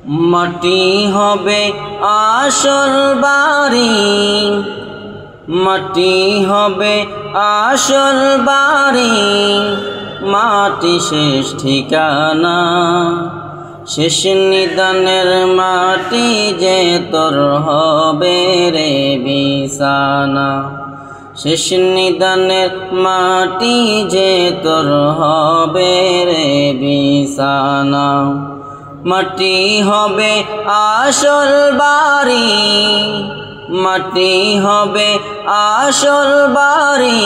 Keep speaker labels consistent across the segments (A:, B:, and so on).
A: মাটি হবে আসল বাড়ি, মাটি হবে আসল বাড়ি, মাটি শেষ ঠিকানা। শেষ নিদানের মাটি যে তোর হবে রে বিছানা। শেষ নিদানের মাটি যে তোর হবে রে বিছানা। মাটি হবে আসল বাড়ি, মাটি হবে আসল বাড়ি,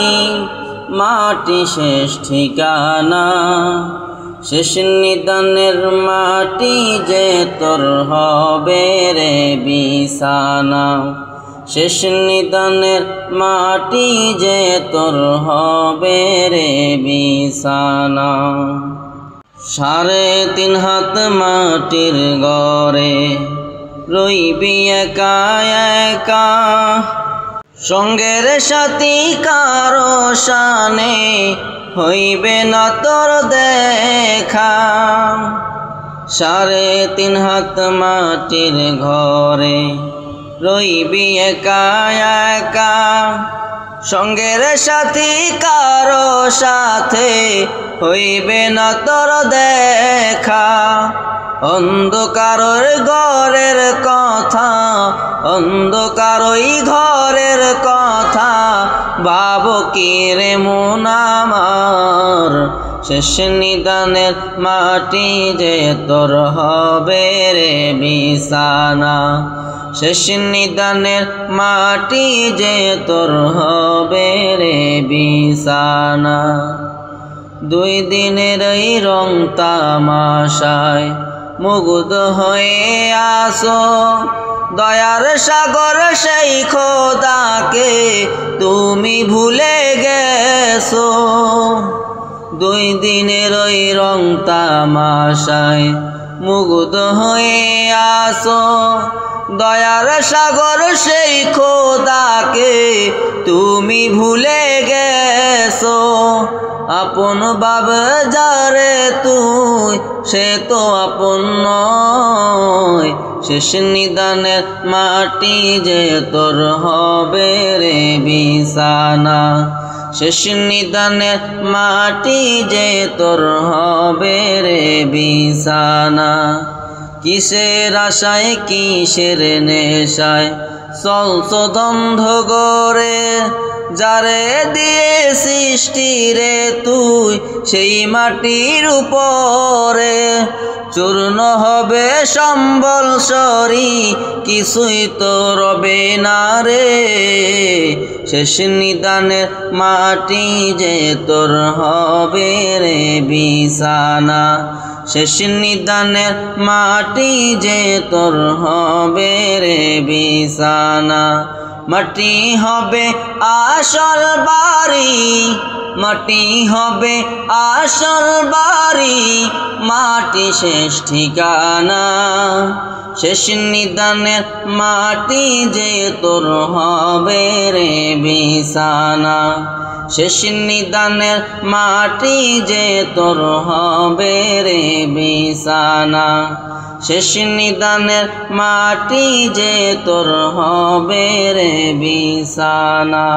A: মাটি শেষ ঠিকানা। শেষ নিদানের মাটি যে তোর হবে রে বিছানা। শেষ নিদানের মাটি যে তোর হবে রে বিছানা। 3.5 হাত মাটির ঘরে রইবি একা একা, সঙ্গের সাথী কারো শানে হইবে না তোর দেখা। 3.5 হাত মাটির ঘরে রইবি একা একা, সঙ্গের সাথী কারো সাথে হইবে না তোর দেখা। অন্ধকারের ঘরের কথা, অন্ধকারই ঘরের কথা, ভাবো কি রে মন আমার। শেষ নিদানের মাটি যে তোর হবে রে বিছানা। শেষ নিদানের মাটি যে তোর হবে রে বিছানা। 2 দিনের এই রং তামাশায় মুগ্ধ হয়ে আসো, দয়ার সাগর সেই খোদাকে তুমি ভুলে গেছো। 2 দিনের ওই রং তামাশায় মুগ্ধ হয়ে আসো, দয়ার সাগর সেই খোদাকে তুমি ভুলে গেছো। আপন ভাবে যারে তুই সে তো আপন নয়। শেষ নিদানের মাটি যে তোর হবে রে বিছানা। শেষ নিদানের মাটি যে তোর হবে রে বিছানা। কিসের আশায় কিসের নেশায় চলছ দ্বন্দ্ব গড়ে, যারে দিয়ে সৃষ্টি রে তুই সেই মাটির উপরে। চূর্ণ হবে সম্বলসরি কিছুই তো রবে না রে। শেষ নিদানের মাটি যে তোর হবে রে বিছানা। শেষ নিদানের মাটি যে তোর হবে রে বিছানা। মাটি হবে আসল বাড়ি, মাটি হবে আসল বাড়ি, মাটি শেষ ঠিকানা। শেষ নিদানের মাটি যে তোর হবে রে বিছানা। শেষ নিদানের মাটি যে তোর হবে রে বিছানা। শেষ নিদানের মাটি যে তোর হবে রে বিছানা।